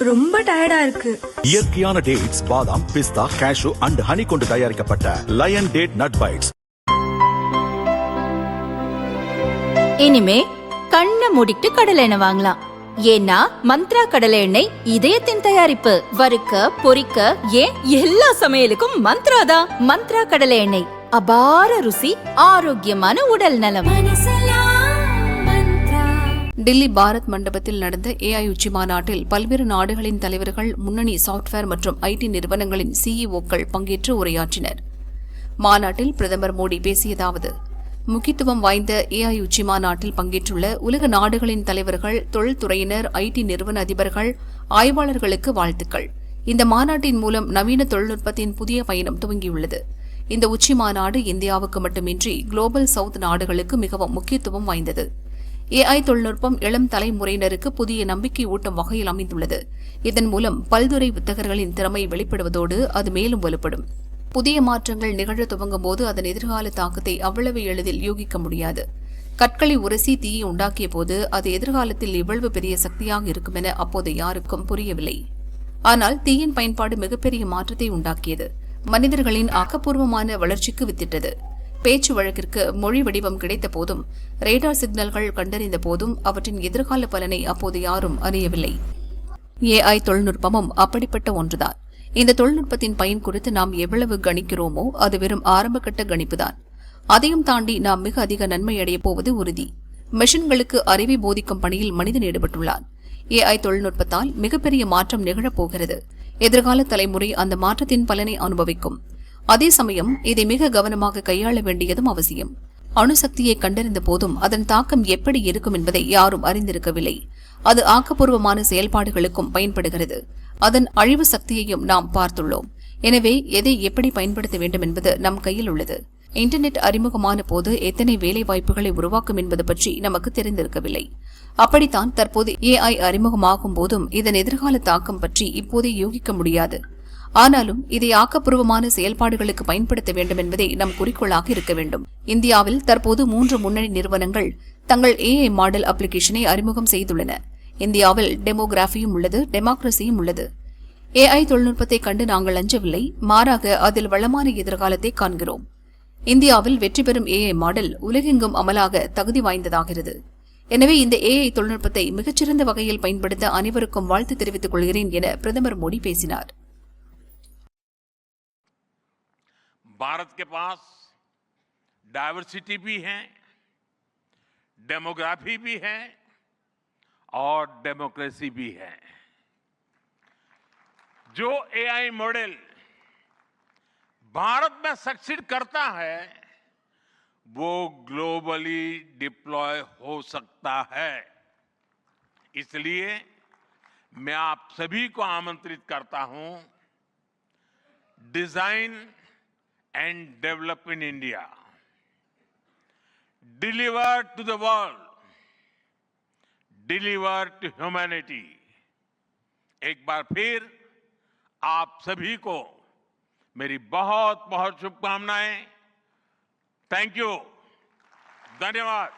ரொம்ப டயர்டா இருக்கு. இயற்கையான டேட்ஸ், பாதாம், பிஸ்தா, கேஷு அண்ட் ஹனி கொண்டு தயாரிக்கப்பட்ட லயன் டேட் நட் பைட்ஸ். இனிமே கண்ணை மூடிட்டு கடலை எண்ணெய் வாங்கலாம். ஏன்னா மந்த்ரா கடலை எண்ணெய் இதயத்தின் தயாரிப்பு. வறுக்க, பொரிக்க, ஏன் எல்லா சமையலுக்கும் மந்த்ரா தான். மந்த்ரா கடலை எண்ணெய், அபார ருசி, ஆரோக்கியமான உடல் நலம். டில்லி பாரத் மண்டபத்தில் நடந்த AI உச்சி மாநாட்டில் பல்வேறு நாடுகளின் தலைவர்கள், முன்னணி சாப்ட்வேர் மற்றும் IT நிறுவனங்களின் CEOக்கள் பங்கேற்று உரையாற்றினர். மாநாட்டில் பிரதமர் மோடி பேசியதாவது: முக்கியத்துவம் வாய்ந்த AI உச்சி மாநாட்டில் பங்கேற்றுள்ள உலக நாடுகளின் தலைவர்கள், தொழில்துறையினர், IT நிறுவன அதிபர்கள், ஆய்வாளர்களுக்கு வாழ்த்துக்கள். இந்த மாநாட்டின் மூலம் நவீன தொழில்நுட்பத்தின் புதிய பயணம் துவங்கியுள்ளது. இந்த உச்சி மாநாடு இந்தியாவுக்கு மட்டுமின்றி குளோபல் சவுத் நாடுகளுக்கு மிகவும் முக்கியத்துவம் வாய்ந்தது. AI தொழில்நுட்பம் இளம் தலைமுறையினருக்கு புதிய நம்பிக்கை ஊட்டும் வகையில் அமைந்துள்ளது. இதன் மூலம் பல்துறை வித்தகர்களின் திறமை வெளிப்படுவதோடு அது மேலும் வலுப்படும். புதிய மாற்றங்கள் நிகழ துவங்கும் போது அதன் எதிர்கால தாக்கத்தை அவ்வளவு எளிதில் யூகிக்க முடியாது. கற்களை உரசி தீயை உண்டாக்கிய போது அது எதிர்காலத்தில் எவ்வளவு பெரிய சக்தியாக இருக்கும் என அப்போது யாருக்கும் புரியவில்லை. ஆனால் தீயின் பயன்பாடு மிகப்பெரிய மாற்றத்தை உண்டாக்கியது. மனிதர்களின் ஆக்கப்பூர்வமான வளர்ச்சிக்கு வித்திட்டது. பேச்சு வழக்கிற்கு மொழி வடிவம் கிடைத்த போதும், ரேடார் சிக்னல்கள் கண்டறிந்த போதும் அவற்றின் எதிர்கால பலனை அப்போது யாரும் அறியவில்லை. AI தொழில்நுட்பமும் அப்படிப்பட்ட ஒன்றுதான். இந்த தொழில்நுட்பத்தின் பயன் குறித்து நாம் எவ்வளவு கணிக்கிறோமோ அது வெறும் ஆரம்பகட்ட கணிப்புதான். அதையும் தாண்டி நாம் மிக அதிக நன்மை அடையப் போவது உறுதி. மெஷின்களுக்கு அறிவை போதிக்கும் பணியில் மனிதன் ஈடுபட்டுள்ளான். AI தொழில்நுட்பத்தால் மிகப்பெரிய மாற்றம் நிகழப்போகிறது. எதிர்கால தலைமுறை அந்த மாற்றத்தின் பலனை அனுபவிக்கும். அதே சமயம் இதை மிக கவனமாக கையாள வேண்டியதும் அவசியம். அணுசக்தியை கண்டறிந்த போதும் அதன் தாக்கம் எப்படி இருக்கும் என்பதை யாரும் அறிந்திருக்கவில்லை. அது ஆக்கப்பூர்வமான செயல்பாடுகளுக்கும் பயன்படுகிறது. அதன் அழிவு சக்தியையும் நாம் பார்த்துள்ளோம். எனவே எதை எப்படி பயன்படுத்த வேண்டும் என்பது நம் கையில் உள்ளது. இன்டர்நெட் அறிமுகமான போது எத்தனை வேலை வாய்ப்புகளை உருவாக்கும் என்பது பற்றி நமக்கு தெரிந்திருக்கவில்லை. அப்படித்தான் தற்போது AI அறிமுகமாகும் போதும் இதன் எதிர்கால தாக்கம் பற்றி இப்போதே யூகிக்க முடியாது. ஆனாலும் இதை ஆக்கப்பூர்வமான செயல்பாடுகளுக்கு பயன்படுத்த வேண்டும் என்பதே நம் குறிக்கோளாக இருக்க வேண்டும். இந்தியாவில் தற்போது 3 முன்னணி நிறுவனங்கள் தங்கள் AI மாடல் அப்ளிகேஷனை அறிமுகம் செய்துள்ளன. இந்தியாவில் டெமோகிராஃபியும் உள்ளது, டெமோக்ரஸியும் உள்ளது. AI தொழில்நுட்பத்தை கண்டு நாங்கள் அஞ்சவில்லை, மாறாக அதில் வளமான எதிர்காலத்தை காண்கிறோம். இந்தியாவில் வெற்றி பெறும் AI மாடல் உலகெங்கும் அமலாக தகுதி வாய்ந்ததாகிறது. எனவே இந்த AI தொழில்நுட்பத்தை மிகச்சிறந்த வகையில் பயன்படுத்த அனைவருக்கும் வாழ்த்து தெரிவித்துக் கொள்கிறேன் என பிரதமர் மோடி பேசினார். भारत के पास डाइवर्सिटी भी है, डेमोग्राफी भी है और डेमोक्रेसी भी है. जो AI मॉडल भारत में सक्सीड करता है वो ग्लोबली डिप्लॉय हो सकता है. इसलिए मैं आप सभी को आमंत्रित करता हूं, design and develop in India. Deliver to the world. Deliver to humanity. एक बार फिर आप सभी को मेरी बहुत बहुत शुभकामनाएं. Thank you. धन्यवाद.